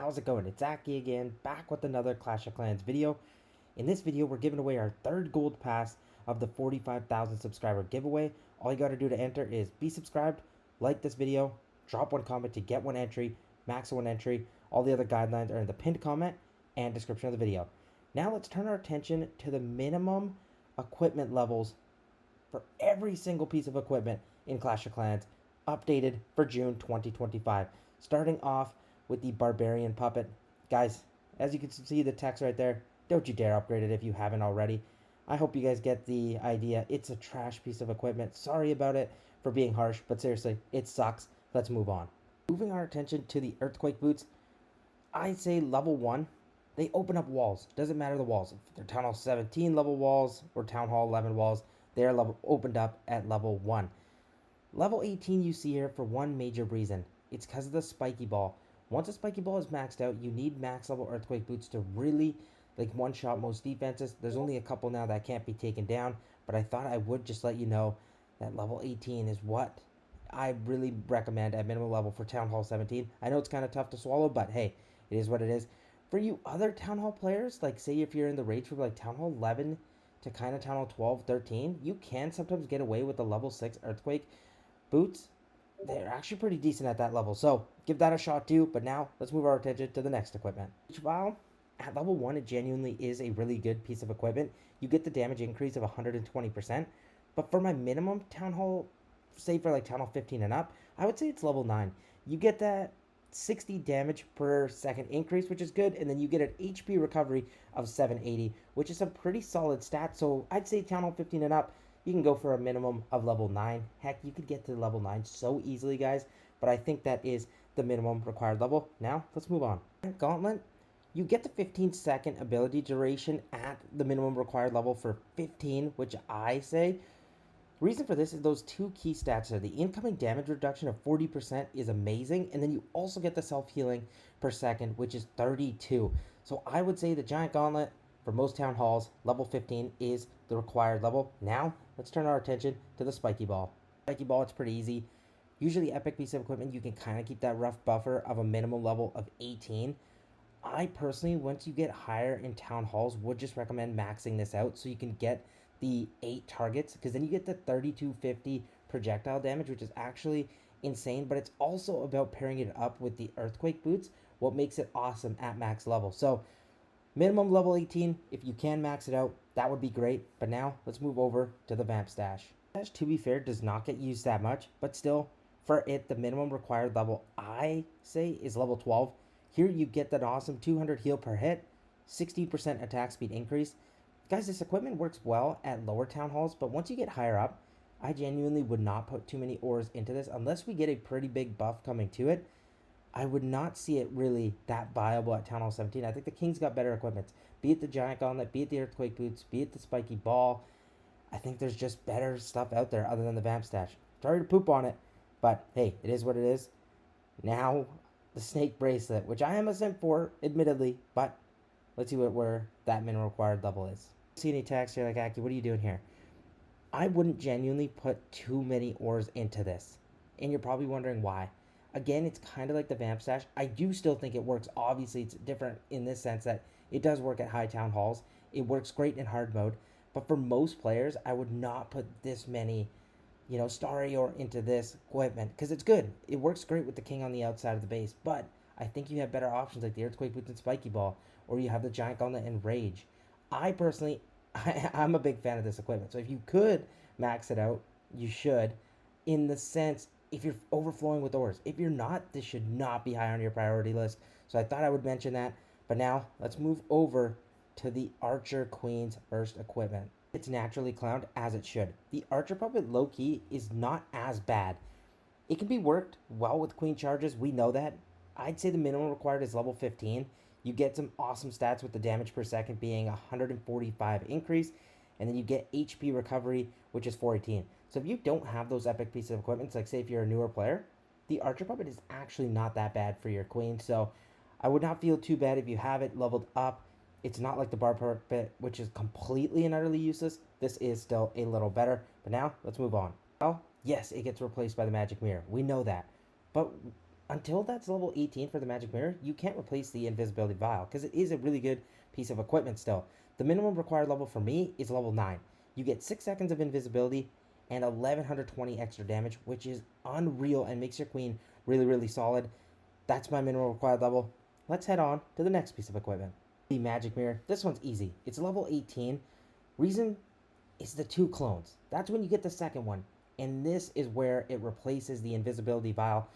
how's it going? It's Aki again, back with another Clash of Clans video. In this video, we're giving away our third gold pass of the 45,000 subscriber giveaway. All you gotta do to enter is be subscribed, like this video, drop one comment to get one entry, max one entry. All the other guidelines are in the pinned comment and description of the video. Now let's turn our attention to the minimum equipment levels for every single piece of equipment in Clash of Clans, updated for June 2025. Starting off with the Barbarian Puppet. Guys, as you can see the text right there, don't you dare upgrade it if you haven't already. I hope you guys get the idea. It's a trash piece of equipment. Sorry about it for being harsh, but seriously, it sucks. Let's move on. Moving our attention to the Earthquake Boots, I'd say level 1, they open up walls. Doesn't matter the walls. If they're Town Hall 17 level walls or Town Hall 11 walls, they're opened up at level 1. Level 18 you see here for one major reason. It's because of the spiky ball. Once a spiky ball is maxed out, you need max level Earthquake Boots to really one-shot most defenses. There's only a couple now that can't be taken down, but I thought I would just let you know that level 18 is what I really recommend at minimum level for Town Hall 17. I know it's kind of tough to swallow, but hey, it is what it is. For you other Town Hall players, like say if you're in the range for like Town Hall 11 to kind of Town Hall 12, 13, you can sometimes get away with the level 6 Earthquake Boots. They're actually pretty decent at that level, so give that a shot too. But now let's move our attention to the next equipment. While at level 1 it genuinely is a really good piece of equipment, you get the damage increase of 120%, but for my minimum Town Hall, say for like Town Hall 15 and up, I would say it's level 9. You get that 60 damage per second increase, which is good, and then you get an HP recovery of 780, which is a pretty solid stat. So I'd say Town Hall 15 and up, you can go for a minimum of level 9. Heck, you could get to level 9 so easily, guys, but I think that is the minimum required level. Now, let's move on. Gauntlet, you get the 15-second ability duration at the minimum required level for 15, which I say. Reason for this is those two key stats are the incoming damage reduction of 40% is amazing, and then you also get the self-healing per second, which is 32. So I would say the Giant Gauntlet for most Town Halls, level 15 is the required level. Now, let's turn our attention to the Spiky Ball. Spiky Ball, it's pretty easy. Usually epic piece of equipment, you can kind of keep that rough buffer of a minimum level of 18. I personally, once you get higher in Town Halls, would just recommend maxing this out so you can get the 8 targets, because then you get the 3250 projectile damage, which is actually insane, but it's also about pairing it up with the Earthquake Boots, what makes it awesome at max level. So minimum level 18, if you can max it out, that would be great. But now let's move over to the Vamp Stash. Stash, to be fair, does not get used that much, but still, for it, the minimum required level, I say, is level 12. Here you get that awesome 200 heal per hit, 60% attack speed increase. Guys, this equipment works well at lower Town Halls, but once you get higher up, I genuinely would not put too many ores into this unless we get a pretty big buff coming to it. I would not see it really that viable at Town Hall 17. I think the King's got better equipment. Be it the Giant Gauntlet, be it the Earthquake Boots, be it the Spiky Ball. I think there's just better stuff out there other than the Vamp Stash. Sorry to poop on it, but hey, it is what it is. Now, the Snake Bracelet, which I am a simp for, admittedly, but let's see where that minimum required level is. See any text, you're like, Aki, what are you doing here? I wouldn't genuinely put too many ores into this, and you're probably wondering why. Again, it's kind of like the Vamp Stash. I do still think it works. Obviously, it's different in this sense that it does work at high Town Halls. It works great in hard mode, but for most players, I would not put this many, starry ore into this equipment, because it's good. It works great with the King on the outside of the base, but I think you have better options like the Earthquake Boots and Spiky Ball, or you have the Giant Gauntlet and Rage. I personally, I'm a big fan of this equipment. So if you could max it out, you should, in the sense, if you're overflowing with ores. If you're not, this should not be high on your priority list. So I thought I would mention that. But now, let's move over to the Archer Queen's first equipment. It's naturally clowned, as it should. The Archer Puppet, low-key, is not as bad. It can be worked well with Queen charges, we know that. I'd say the minimum required is level 15. You get some awesome stats with the damage per second being 145 increase, and then you get HP recovery, which is 418. So if you don't have those epic pieces of equipment, like say if you're a newer player, the Archer Puppet is actually not that bad for your Queen. So I would not feel too bad if you have it leveled up. It's not like the Bar Puppet, which is completely and utterly useless. This is still a little better. But now, let's move on. Well, yes, it gets replaced by the Magic Mirror. We know that. But until that's level 18 for the magic mirror, you can't replace the invisibility vial because it is a really good piece of equipment still. The minimum required level for me is level 9. You get 6 seconds of invisibility and 1120 extra damage, which is unreal and makes your queen really, really solid. That's my minimum required level. Let's head on to the next piece of equipment. The magic mirror. This one's easy. It's level 18. Reason is the 2 clones. That's when you get the second one. And this is where it replaces the invisibility vial.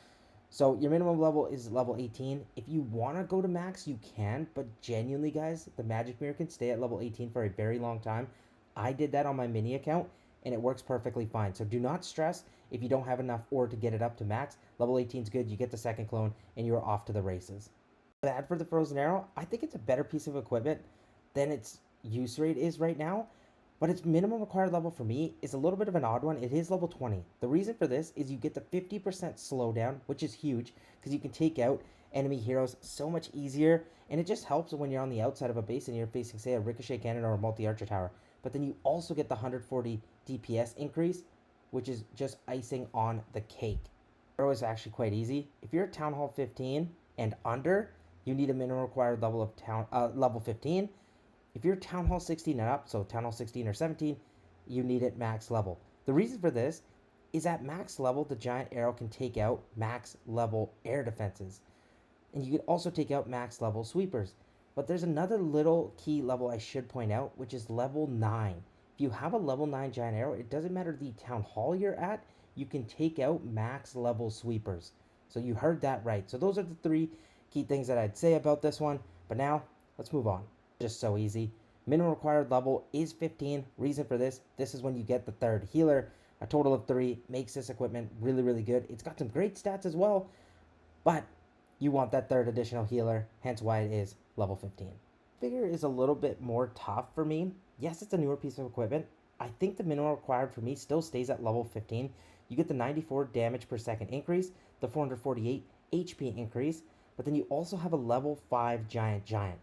So your minimum level is level 18. If you want to go to max, you can. But genuinely, guys, the magic mirror can stay at level 18 for a very long time. I did that on my mini account, and it works perfectly fine. So do not stress if you don't have enough ore to get it up to max. Level 18 is good. You get the second clone, and you're off to the races. Bad for the frozen arrow. I think it's a better piece of equipment than its use rate is right now. But its minimum required level for me is a little bit of an odd one. It is level 20. The reason for this is you get the 50% slowdown, which is huge because you can take out enemy heroes so much easier. And it just helps when you're on the outside of a base and you're facing, say, a ricochet cannon or a multi-archer tower. But then you also get the 140 DPS increase, which is just icing on the cake. Arrow is actually quite easy. If you're at Town Hall 15 and under, you need a minimum required level of level 15. If you're Town Hall 16 and up, so Town Hall 16 or 17, you need it max level. The reason for this is at max level, the giant arrow can take out max level air defenses. And you can also take out max level sweepers. But there's another little key level I should point out, which is level 9. If you have a level 9 giant arrow, it doesn't matter the Town Hall you're at, you can take out max level sweepers. So you heard that right. So those are the 3 key things that I'd say about this one. But now, let's move on. Just so easy. Minimum required level is 15. Reason for this is when you get the third healer. A total of 3 makes this equipment really, really good. It's got some great stats as well, but you want that third additional healer, hence why it is level 15. Figure is a little bit more tough for me. Yes, it's a newer piece of equipment. I think the minimum required for me still stays at level 15. You get the 94 damage per second increase, the 448 HP increase, but then you also have a level 5 giant.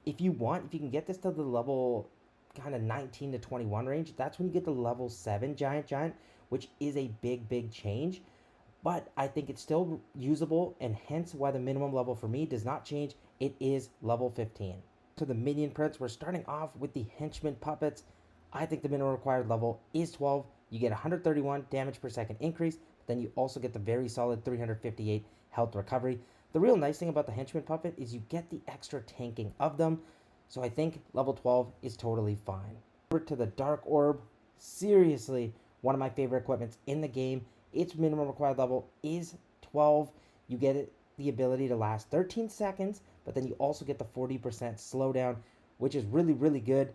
If you can get this to the level kind of 19 to 21 range, that's when you get the level 7 giant, which is a big change. But I think it's still usable, and hence why the minimum level for me does not change. It is level 15. So the minion prints, we're starting off with the henchman puppets. I think the minimum required level is 12. You get 131 damage per second increase, but then you also get the very solid 358 health recovery. The real nice thing about the henchman puppet is you get the extra tanking of them. So I think level 12 is totally fine. Over to the dark orb. Seriously, one of my favorite equipments in the game. Its minimum required level is 12. You get it, the ability to last 13 seconds, but then you also get the 40% slowdown, which is really, really good.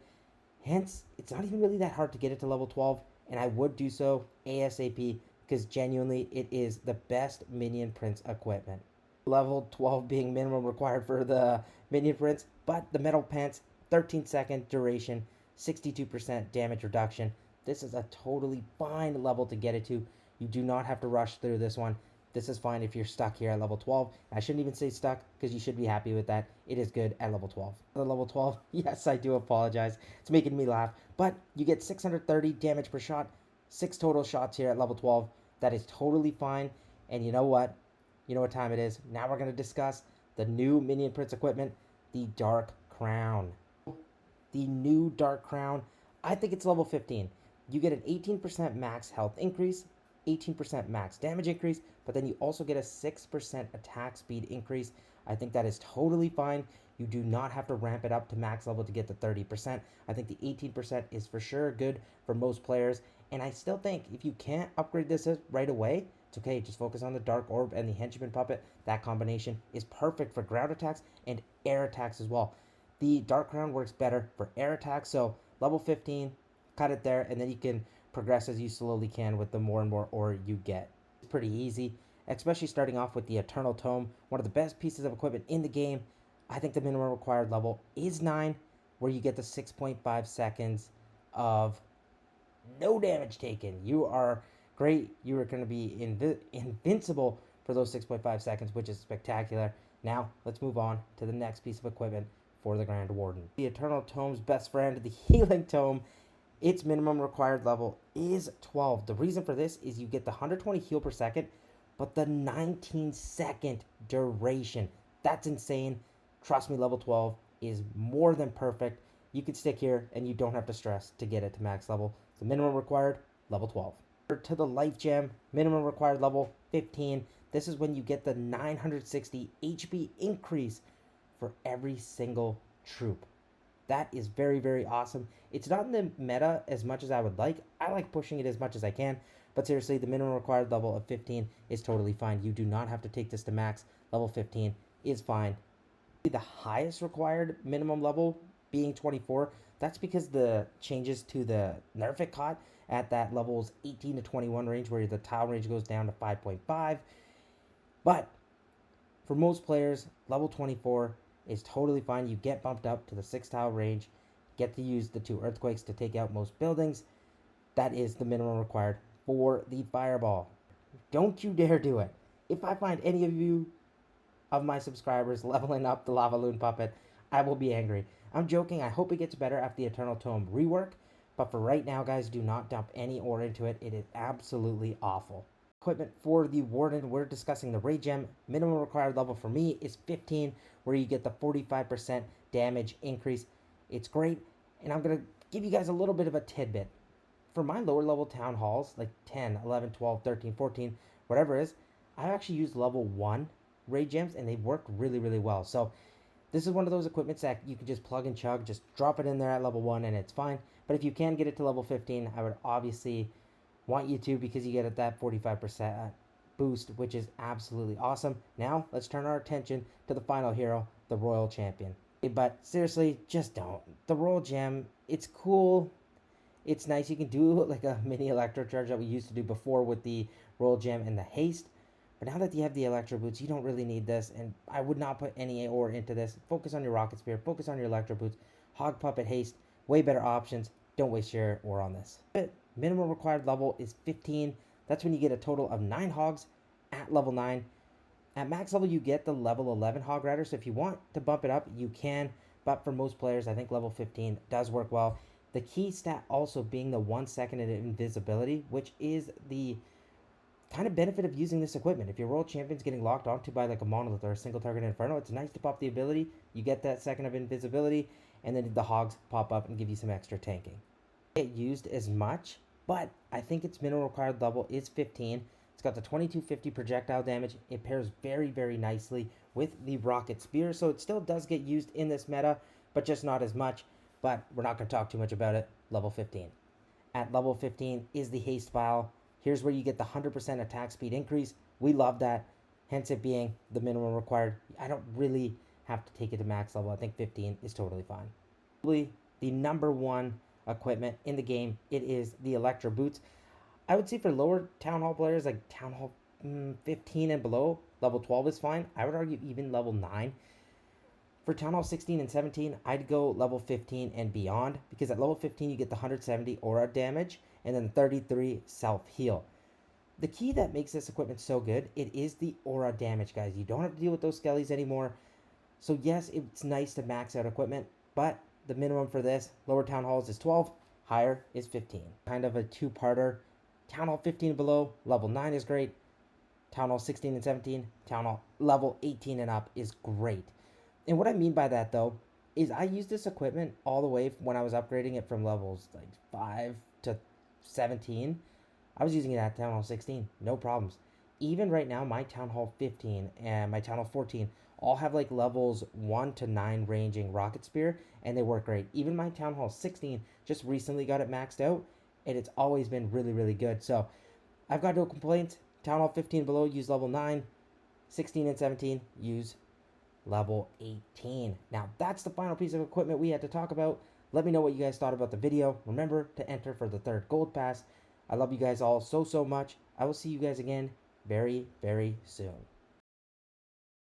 Hence, it's not even really that hard to get it to level 12, and I would do so ASAP because genuinely it is the best minion prince equipment. Level 12 being minimum required for the minion prince, but the metal pants, 13-second duration, 62% damage reduction. This is a totally fine level to get it to. You do not have to rush through this one. This is fine if you're stuck here at level 12. I shouldn't even say stuck because you should be happy with that. It is good at level 12. The level 12, yes, I do apologize. It's making me laugh. But you get 630 damage per shot, 6 total shots here at level 12. That is totally fine. And you know what? You know what time it is. Now we're going to discuss the new minion prince equipment, the Dark Crown. The new Dark Crown, I think it's level 15. You get an 18% max health increase, 18% max damage increase, but then you also get a 6% attack speed increase. I think that is totally fine. You do not have to ramp it up to max level to get the 30%. I think the 18% is for sure good for most players. And I still think if you can't upgrade this right away, it's okay. Just focus on the Dark Orb and the Henchman Puppet. That combination is perfect for ground attacks and air attacks as well. The Dark Crown works better for air attacks. So level 15, cut it there, and then you can progress as you slowly can with the more and more ore you get. It's pretty easy, especially starting off with the Eternal Tome, one of the best pieces of equipment in the game. I think the minimum required level is 9, where you get the 6.5 seconds of no damage taken. You are great. You are going to be invincible for those 6.5 seconds, which is spectacular. Now, let's move on to the next piece of equipment for the Grand Warden. The Eternal Tome's best friend, the Healing Tome. Its minimum required level is 12. The reason for this is you get the 120 heal per second, but the 19-second duration, that's insane. Trust me, level 12 is more than perfect. You can stick here and you don't have to stress to get it to max level. The minimum required, level 12. To the life gem, minimum required level 15. This is when you get the 960 HP increase for every single troop. That is very, very awesome. It's not in the meta as much as I would like. I like pushing it as much as I can. But seriously, the minimum required level of 15 is totally fine. You do not have to take this to max. Level 15 is fine. The highest required minimum level being 24. That's because the changes to the nerf it caught at that levels 18 to 21 range, where the tile range goes down to 5.5. But for most players, level 24 is totally fine. You get bumped up to the 6 tile range, get to use the 2 earthquakes to take out most buildings. That is the minimum required for the fireball. Don't you dare do it. If I find any of you of my subscribers leveling up the lava loon puppet, I will be angry. I'm joking. I hope it gets better after the Eternal Tome rework. But for right now, guys, do not dump any ore into it. It is absolutely awful. Equipment for the Warden, we're discussing the Raid Gem. Minimum required level for me is 15, where you get the 45% damage increase. It's great, and I'm going to give you guys a little bit of a tidbit. For my lower level town halls, like 10, 11, 12, 13, 14, whatever it is, I actually used level 1 Raid Gems, and they work really, really well. So this is one of those equipments that you can just plug and chug, just drop it in there at level 1, and it's fine. But if you can get it to level 15, I would obviously want you to, because you get that 45% boost, which is absolutely awesome. Now, let's turn our attention to the final hero, the Royal Champion. But seriously, just don't. The Royal Gem, it's cool. It's nice. You can do like a mini electro charge that we used to do before with the Royal Gem and the haste. But now that you have the electro boots, you don't really need this. And I would not put any ore into this. Focus on your rocket spear. Focus on your electro boots. Hog puppet haste. Way better options. Don't waste your ore on this. Minimum required level is 15. That's when you get a total of 9 hogs at level 9. At max level, you get the level 11 hog rider. So if you want to bump it up, you can. But for most players, I think level 15 does work well. The key stat also being the 1 second of invisibility, which is the kind of benefit of using this equipment. If your world champion's getting locked onto by like a monolith or a single target inferno, it's nice to pop the ability. You get that second of invisibility, and then the hogs pop up and give you some extra tanking. Get used as much, but I think its minimum required level is 15. It's got the 2250 projectile damage. It pairs very, very nicely with the rocket spear, so it still does get used in this meta, but just not as much. But we're not going to talk too much about it. Level 15. At level 15 is the haste vial. Here's where you get the 100% attack speed increase. We love that, hence it being the minimum required. I don't really have to take it to max level. I think 15 is totally fine. Probably the number 1 equipment in the game, it is the Electro Boots. I would say for lower Town Hall players, like Town Hall 15 and below, level 12 is fine. I would argue even level 9. For Town Hall 16 and 17, I'd go level 15 and beyond, because at level 15 you get the 170 aura damage and then 33 self-heal. The key that makes this equipment so good, it is the aura damage, guys. You don't have to deal with those skellies anymore. So yes, it's nice to max out equipment, but the minimum for this, lower Town Halls is 12, higher is 15. Kind of a two-parter. Town Hall 15 and below, level 9 is great. Town Hall 16 and 17, Town Hall level 18 and up is great. And what I mean by that, though, is I used this equipment all the way when I was upgrading it from levels like 5 to 17. I was using it at Town Hall 16, no problems. Even right now, my Town Hall 15 and my Town Hall 14 all have like levels 1 to 9 ranging rocket spear, and they work great. Even my Town Hall 16 just recently got it maxed out, and it's always been really, really good. So I've got no complaints. Town Hall 15 below, use level 9. 16 and 17, use level 18. Now that's the final piece of equipment we had to talk about. Let me know what you guys thought about the video. Remember to enter for the 3rd gold pass. I love you guys all so much. I will see you guys again very, very soon.